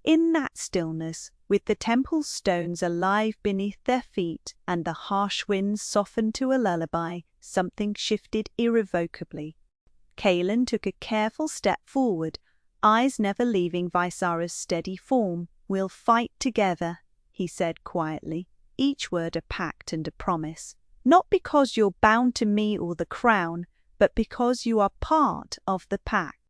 S1: In that stillness, with the temple's stones alive beneath their feet and the harsh winds softened to a lullaby, something shifted irrevocably. Kaelin took a careful step forward, eyes never leaving Visara's steady form. "We'll fight together," he said quietly, each word a pact and a promise. "Not because you're bound to me or the crown, but because you are part of the pack.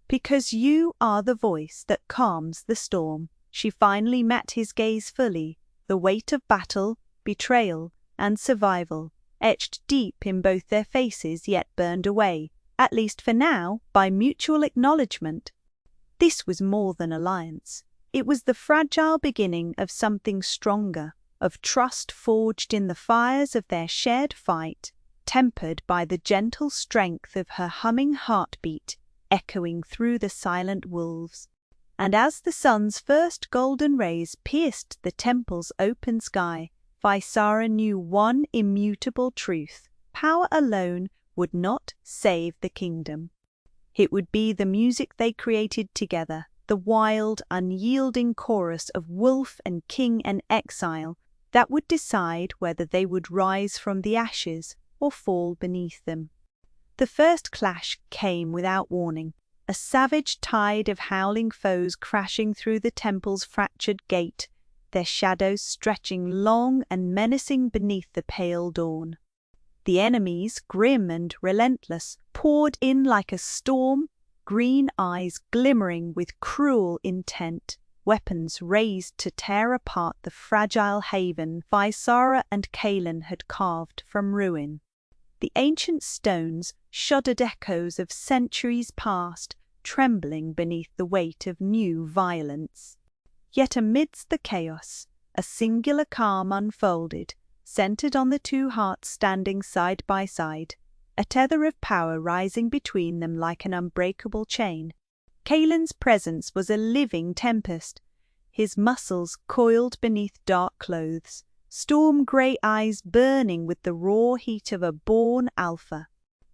S1: Because you are the voice that calms the storm." She finally met his gaze fully, the weight of battle, betrayal, and survival, etched deep in both their faces yet burned away, at least for now, by mutual acknowledgement. This was more than alliance. It was the fragile beginning of something stronger, of trust forged in the fires of their shared fight, tempered by the gentle strength of her humming heartbeat, echoing through the silent wolves. And as the sun's first golden rays pierced the temple's open sky, Visara knew one immutable truth: power alone would not save the kingdom. It would be the music they created together, the wild, unyielding chorus of wolf and king and exile, that would decide whether they would rise from the ashes or fall beneath them. The first clash came without warning, a savage tide of howling foes crashing through the temple's fractured gate, their shadows stretching long and menacing beneath the pale dawn. The enemies, grim and relentless, poured in like a storm, green eyes glimmering with cruel intent, weapons raised to tear apart the fragile haven Vaisara and Kaelin had carved from ruin. The ancient stones shuddered echoes of centuries past, trembling beneath the weight of new violence. Yet amidst the chaos, a singular calm unfolded, centered on the two hearts standing side by side, a tether of power rising between them like an unbreakable chain. Kaelin's presence was a living tempest, his muscles coiled beneath dark clothes, storm-grey eyes burning with the raw heat of a born alpha.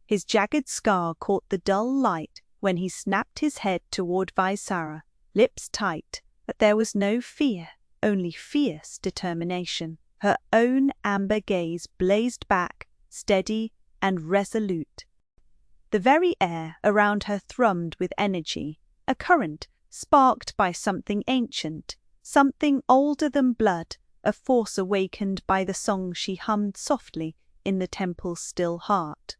S1: His jagged scar caught the dull light when he snapped his head toward Vaisara, lips tight, but there was no fear, only fierce determination. Her own amber gaze blazed back, steady and resolute. The very air around her thrummed with energy, a current sparked by something ancient, something older than blood, a force awakened by the song she hummed softly in the temple's still heart.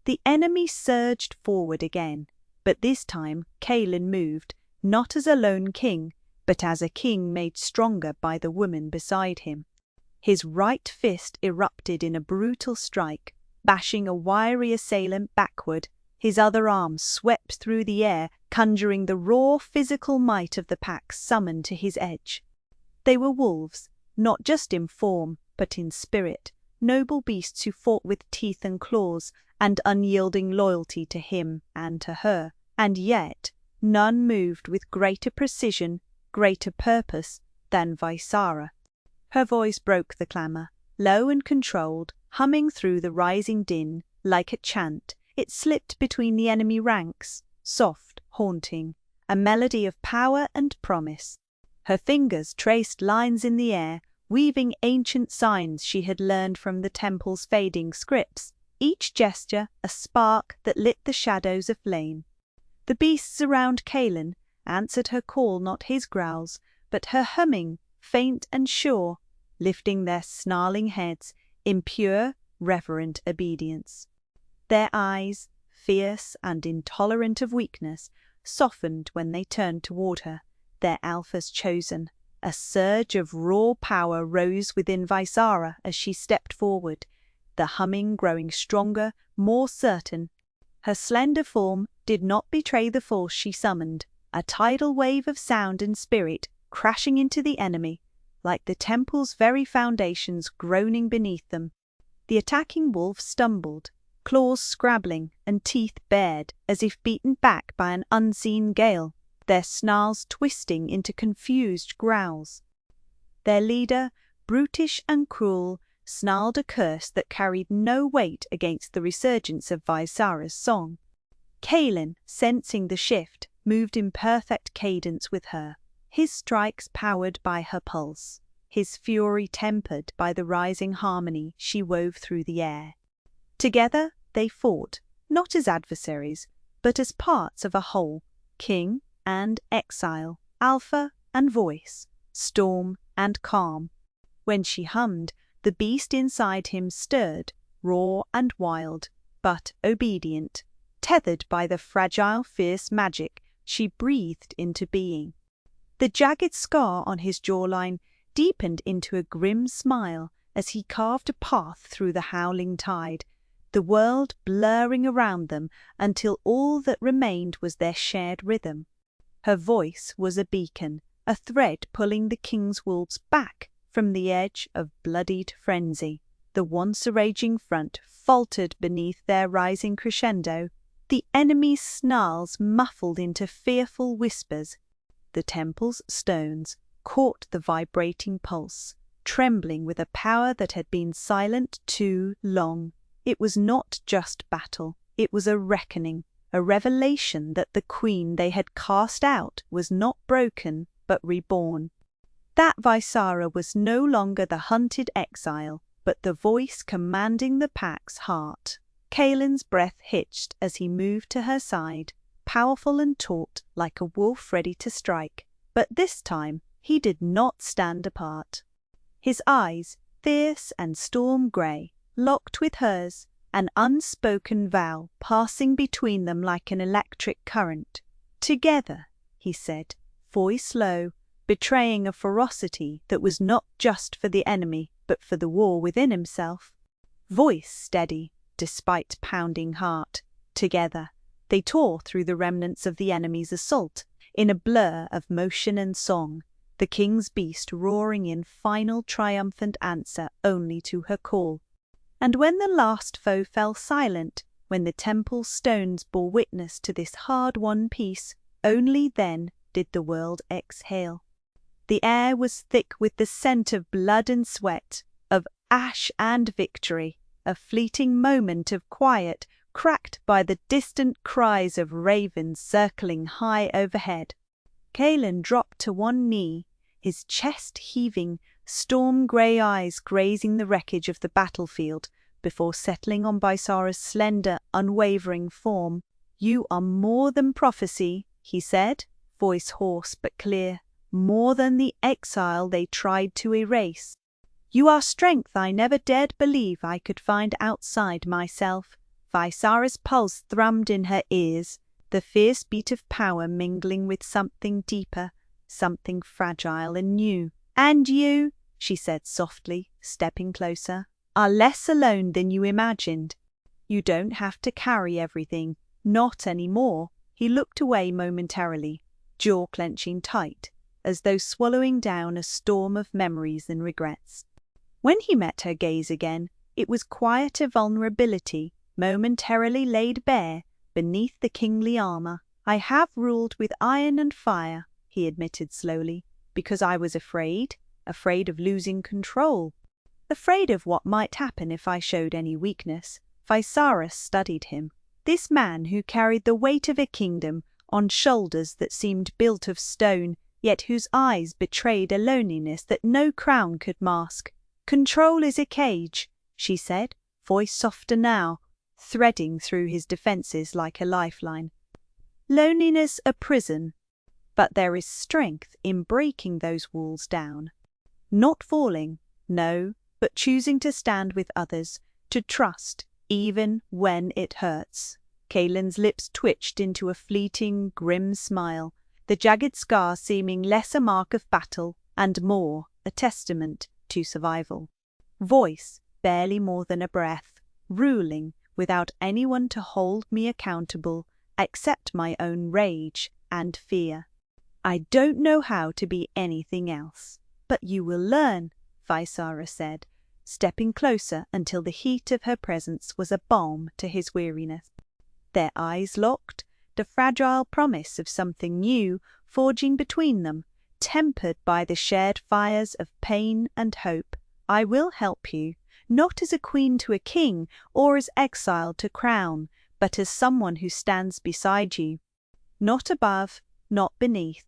S1: The enemy surged forward again, but this time Kaelin moved, not as a lone king, but as a king made stronger by the woman beside him. His right fist erupted in a brutal strike, bashing a wiry assailant backward. His other arm swept through the air, conjuring the raw physical might of the pack summoned to his edge. They were wolves, not just in form, but in spirit, noble beasts who fought with teeth and claws, and unyielding loyalty to him and to her. And yet, none moved with greater precision, greater purpose, than Vaisara. Her voice broke the clamour, low and controlled, humming through the rising din, like a chant. It slipped between the enemy ranks, soft, haunting, a melody of power and promise. Her fingers traced lines in the air, weaving ancient signs she had learned from the temple's fading scripts, each gesture a spark that lit the shadows aflame. The beasts around Kaelin answered her call, not his growls, but her humming, faint and sure, lifting their snarling heads in pure, reverent obedience. Their eyes, fierce and intolerant of weakness, softened when they turned toward her, their alphas chosen. A surge of raw power rose within Vaisara as she stepped forward, the humming growing stronger, more certain. Her slender form did not betray the force she summoned, a tidal wave of sound and spirit crashing into the enemy, like the temple's very foundations groaning beneath them. The attacking wolf stumbled, claws scrabbling and teeth bared as if beaten back by an unseen gale, their snarls twisting into confused growls. Their leader, brutish and cruel, snarled a curse that carried no weight against the resurgence of Vaisara's song. Kaelin, sensing the shift, moved in perfect cadence with her, his strikes powered by her pulse, his fury tempered by the rising harmony she wove through the air. Together they fought, not as adversaries, but as parts of a whole, king and exile, alpha and voice, storm and calm. When she hummed, the beast inside him stirred, raw and wild, but obedient, tethered by the fragile, fierce magic she breathed into being. The jagged scar on his jawline deepened into a grim smile as he carved a path through the howling tide, the world blurring around them until all that remained was their shared rhythm. Her voice was a beacon, a thread pulling the king's wolves back from the edge of bloodied frenzy. The once raging front faltered beneath their rising crescendo, the enemy's snarls muffled into fearful whispers. The temple's stones caught the vibrating pulse, trembling with a power that had been silent too long. It was not just battle, it was a reckoning, a revelation that the queen they had cast out was not broken but reborn. That Vaisara was no longer the hunted exile, but the voice commanding the pack's heart. Kaelin's breath hitched as he moved to her side, powerful and taut like a wolf ready to strike. But this time he did not stand apart. His eyes, fierce and storm grey, locked with hers, an unspoken vow passing between them like an electric current. "Together," he said, voice low, betraying a ferocity that was not just for the enemy but for the war within himself. Voice steady, despite pounding heart. Together, they tore through the remnants of the enemy's assault, in a blur of motion and song, the king's beast roaring in final triumphant answer only to her call. And when the last foe fell silent, when the temple stones bore witness to this hard-won peace, only then did the world exhale. The air was thick with the scent of blood and sweat, of ash and victory, a fleeting moment of quiet cracked by the distant cries of ravens circling high overhead. Kaelin dropped to one knee, his chest heaving, storm-grey eyes grazing the wreckage of the battlefield, before settling on Baisara's slender, unwavering form. "You are more than prophecy," he said, voice hoarse but clear, "more than the exile they tried to erase. You are strength I never dared believe I could find outside myself." Baisara's pulse thrummed in her ears, the fierce beat of power mingling with something deeper, something fragile and new. "And you," she said softly, stepping closer, "are less alone than you imagined. You don't have to carry everything, not anymore." He looked away momentarily, jaw clenching tight, as though swallowing down a storm of memories and regrets. When he met her gaze again, it was quieter vulnerability, momentarily laid bare beneath the kingly armor. "I have ruled with iron and fire," he admitted slowly, "because I was afraid of losing control. Afraid of what might happen if I showed any weakness." Baisara studied him. This man who carried the weight of a kingdom on shoulders that seemed built of stone, yet whose eyes betrayed a loneliness that no crown could mask. "Control is a cage," she said, voice softer now, threading through his defenses like a lifeline. "Loneliness a prison, but there is strength in breaking those walls down. Not falling, no, but choosing to stand with others, to trust, even when it hurts." Kaelin's lips twitched into a fleeting, grim smile, the jagged scar seeming less a mark of battle and more a testament to survival. Voice, barely more than a breath, ruling without anyone to hold me accountable except my own rage and fear. "I don't know how to be anything else." "But you will learn," Baisara said, stepping closer until the heat of her presence was a balm to his weariness. Their eyes locked, the fragile promise of something new forging between them, tempered by the shared fires of pain and hope. "I will help you, not as a queen to a king or as exile to crown, but as someone who stands beside you. Not above, not beneath.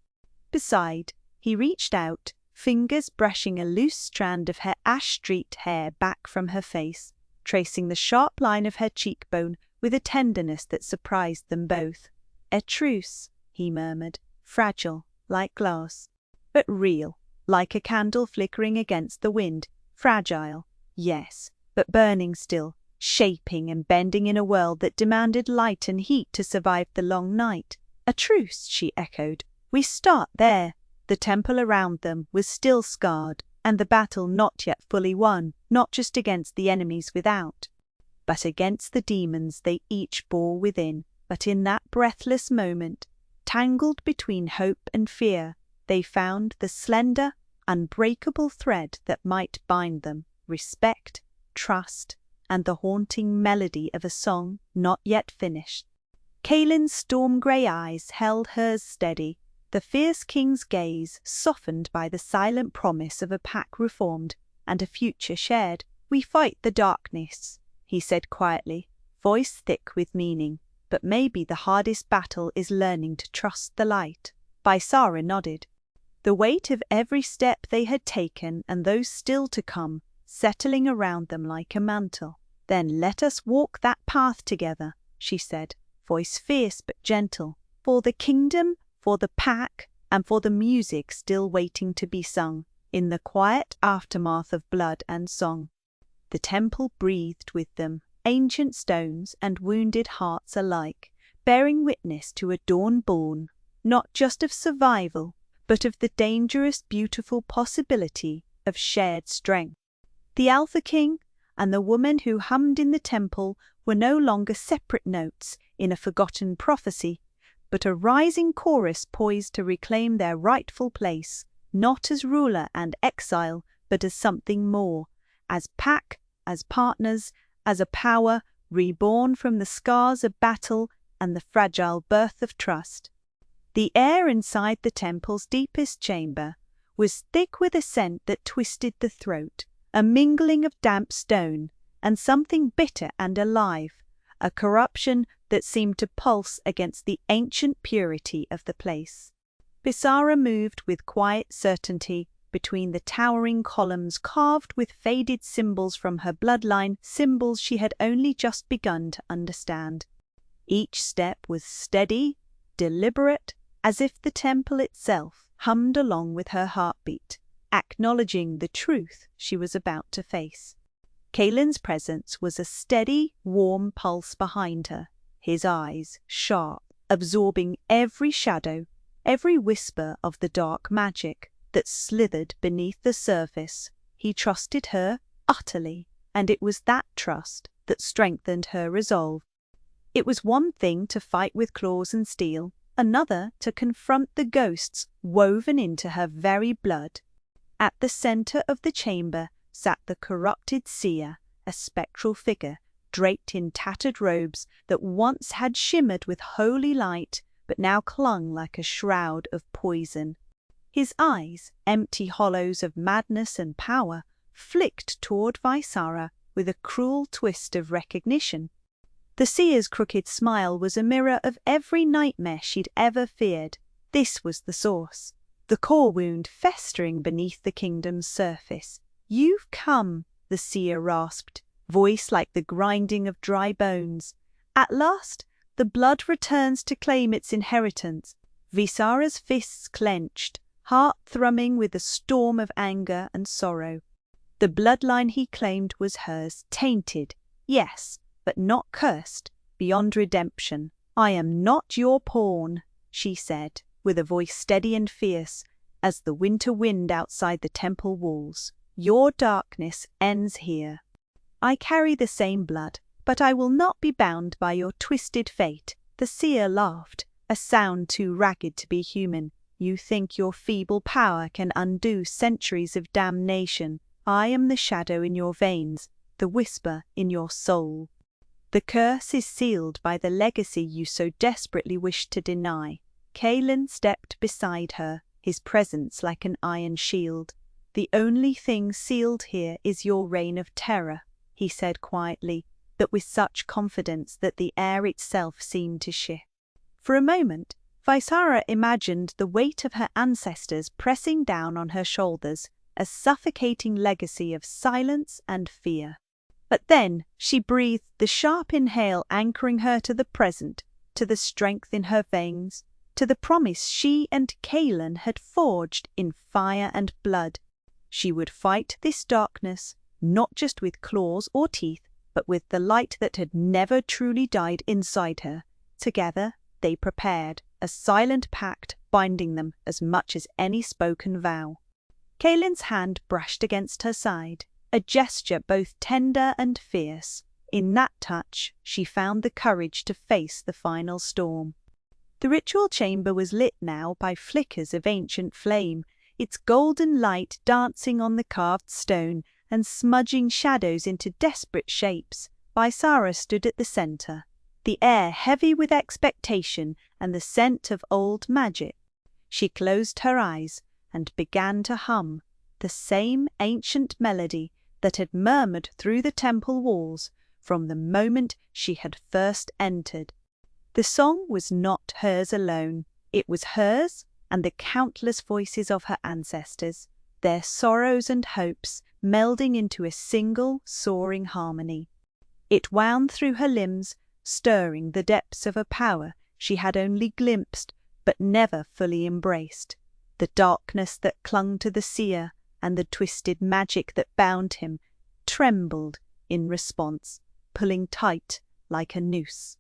S1: Beside." He reached out, fingers brushing a loose strand of her ash-streaked hair back from her face, tracing the sharp line of her cheekbone with a tenderness that surprised them both. "A truce," he murmured, "fragile, like glass, but real, like a candle flickering against the wind. Fragile, yes, but burning still, shaping and bending in a world that demanded light and heat to survive the long night." "A truce," she echoed. "We start there." The temple around them was still scarred, and the battle not yet fully won, not just against the enemies without, but against the demons they each bore within. But in that breathless moment, tangled between hope and fear, they found the slender, unbreakable thread that might bind them: respect, trust, and the haunting melody of a song not yet finished. Kaelin's storm-grey eyes held hers steady, the fierce king's gaze softened by the silent promise of a pack reformed and a future shared. "We fight the darkness," he said quietly, voice thick with meaning. "But maybe the hardest battle is learning to trust the light." Baisara nodded. The weight of every step they had taken and those still to come settling around them like a mantle. "Then let us walk that path together," she said, voice fierce but gentle, "for the kingdom, for the pack, and for the music still waiting to be sung, in the quiet aftermath of blood and song." The temple breathed with them, ancient stones and wounded hearts alike, bearing witness to a dawn born, not just of survival, but of the dangerous, beautiful possibility of shared strength. The Alpha King and the woman who hummed in the temple were no longer separate notes in a forgotten prophecy, but a rising chorus poised to reclaim their rightful place, not as ruler and exile, but as something more, as pack, as partners, as a power reborn from the scars of battle and the fragile birth of trust. The air inside the temple's deepest chamber was thick with a scent that twisted the throat, a mingling of damp stone and something bitter and alive, a corruption that seemed to pulse against the ancient purity of the place. Bisara moved with quiet certainty between the towering columns carved with faded symbols from her bloodline, symbols she had only just begun to understand. Each step was steady, deliberate, as if the temple itself hummed along with her heartbeat, acknowledging the truth she was about to face. Kaelin's presence was a steady, warm pulse behind her, his eyes sharp, absorbing every shadow, every whisper of the dark magic that slithered beneath the surface. He trusted her utterly, and it was that trust that strengthened her resolve. It was one thing to fight with claws and steel, another to confront the ghosts woven into her very blood. At the center of the chamber sat the corrupted seer, a spectral figure draped in tattered robes that once had shimmered with holy light but now clung like a shroud of poison. His eyes, empty hollows of madness and power, flicked toward Visara with a cruel twist of recognition. The seer's crooked smile was a mirror of every nightmare she'd ever feared. This was the source, the core wound festering beneath the kingdom's surface. "You've come," the seer rasped, voice like the grinding of dry bones. "At last, the blood returns to claim its inheritance." Visara's fists clenched, heart thrumming with a storm of anger and sorrow. The bloodline he claimed was hers, tainted, yes, but not cursed, beyond redemption. "I am not your pawn," she said, with a voice steady and fierce as the winter wind outside the temple walls. "Your darkness ends here. I carry the same blood, but I will not be bound by your twisted fate." The seer laughed, a sound too ragged to be human. "You think your feeble power can undo centuries of damnation. I am the shadow in your veins, the whisper in your soul. The curse is sealed by the legacy you so desperately wish to deny." Kaelin stepped beside her, his presence like an iron shield. "The only thing sealed here is your reign of terror," he said quietly, but with such confidence that the air itself seemed to shift. For a moment, Visara imagined the weight of her ancestors pressing down on her shoulders, a suffocating legacy of silence and fear. But then she breathed the sharp inhale anchoring her to the present, to the strength in her veins, to the promise she and Kaelin had forged in fire and blood. She would fight this darkness, not just with claws or teeth, but with the light that had never truly died inside her. Together they prepared, a silent pact binding them as much as any spoken vow. Kaelin's hand brushed against her side, a gesture both tender and fierce. In that touch, she found the courage to face the final storm. The ritual chamber was lit now by flickers of ancient flame, its golden light dancing on the carved stone and smudging shadows into desperate shapes. Visara stood at the center, the air heavy with expectation and the scent of old magic. She closed her eyes and began to hum, the same ancient melody that had murmured through the temple walls from the moment she had first entered. The song was not hers alone. It was hers and the countless voices of her ancestors, their sorrows and hopes melding into a single soaring harmony. It wound through her limbs, stirring the depths of a power she had only glimpsed but never fully embraced. The darkness that clung to the seer and the twisted magic that bound him trembled in response, pulling tight like a noose.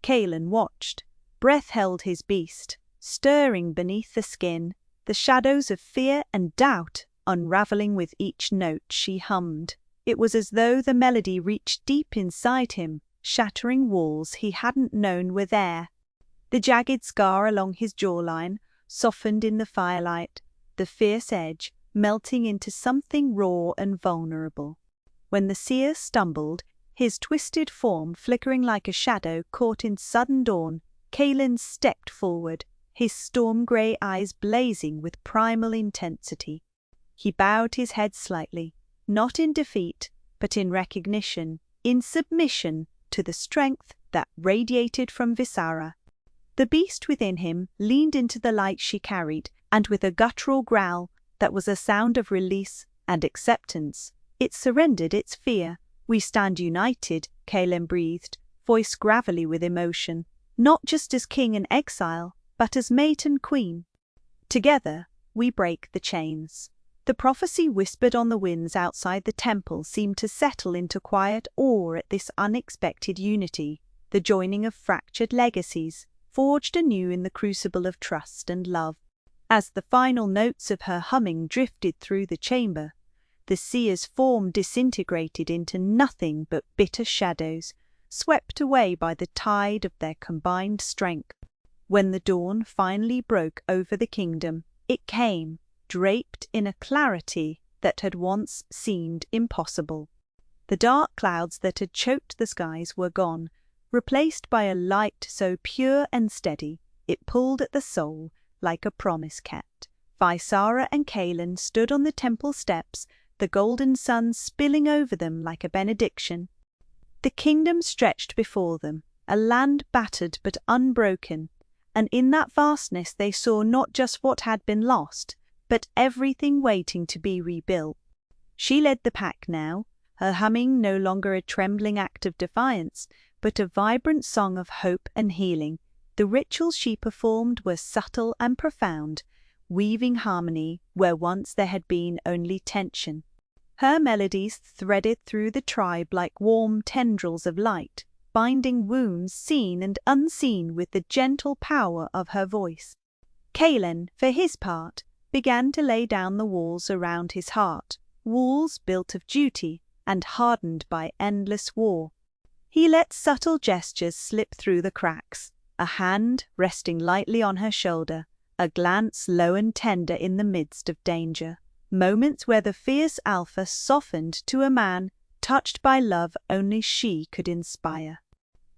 S1: Kaelin watched. Breath held his beast, stirring beneath the skin, the shadows of fear and doubt unraveling with each note she hummed. It was as though the melody reached deep inside him, shattering walls he hadn't known were there. The jagged scar along his jawline softened in the firelight, the fierce edge melting into something raw and vulnerable. When the seer stumbled, his twisted form flickering like a shadow caught in sudden dawn, Kaelin stepped forward, his storm-grey eyes blazing with primal intensity. He bowed his head slightly, not in defeat, but in recognition, in submission to the strength that radiated from Visara. The beast within him leaned into the light she carried, and with a guttural growl that was a sound of release and acceptance, it surrendered its fear. "We stand united," Kaelin breathed, voice gravelly with emotion, "not just as king and exile, but as mate and queen. Together, we break the chains." The prophecy whispered on the winds outside the temple seemed to settle into quiet awe at this unexpected unity, the joining of fractured legacies, forged anew in the crucible of trust and love. As the final notes of her humming drifted through the chamber, the seer's form disintegrated into nothing but bitter shadows, swept away by the tide of their combined strength. When the dawn finally broke over the kingdom, it came, draped in a clarity that had once seemed impossible. The dark clouds that had choked the skies were gone, replaced by a light so pure and steady it pulled at the soul like a promise kept. Visara and Kaelin stood on the temple steps, the golden sun spilling over them like a benediction. The kingdom stretched before them, a land battered but unbroken, and in that vastness they saw not just what had been lost, but everything waiting to be rebuilt. She led the pack now, her humming no longer a trembling act of defiance, but a vibrant song of hope and healing. The rituals she performed were subtle and profound, weaving harmony where once there had been only tension. Her melodies threaded through the tribe like warm tendrils of light, binding wounds seen and unseen with the gentle power of her voice. Kaelin, for his part, began to lay down the walls around his heart, walls built of duty and hardened by endless war. He let subtle gestures slip through the cracks, a hand resting lightly on her shoulder, a glance low and tender in the midst of danger. Moments where the fierce alpha softened to a man touched by love only she could inspire.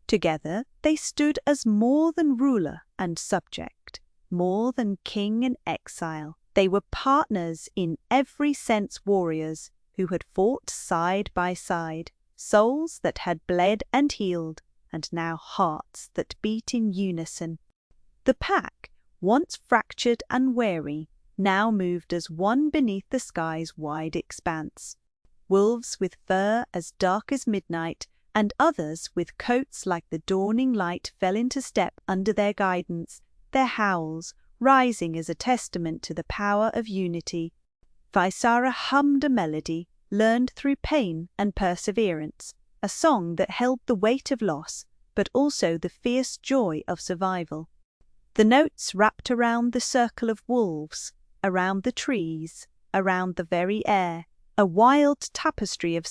S1: Together they stood as more than ruler and subject, more than king and exile. They were partners in every sense, warriors who had fought side by side, souls that had bled and healed, and now hearts that beat in unison. The pack, once fractured and wary, now moved as one beneath the sky's wide expanse. Wolves with fur as dark as midnight, and others with coats like the dawning light fell into step under their guidance, their howls rising as a testament to the power of unity. Visara hummed a melody, learned through pain and perseverance, a song that held the weight of loss, but also the fierce joy of survival. The notes wrapped around the circle of wolves, around the trees, around the very air, a wild tapestry of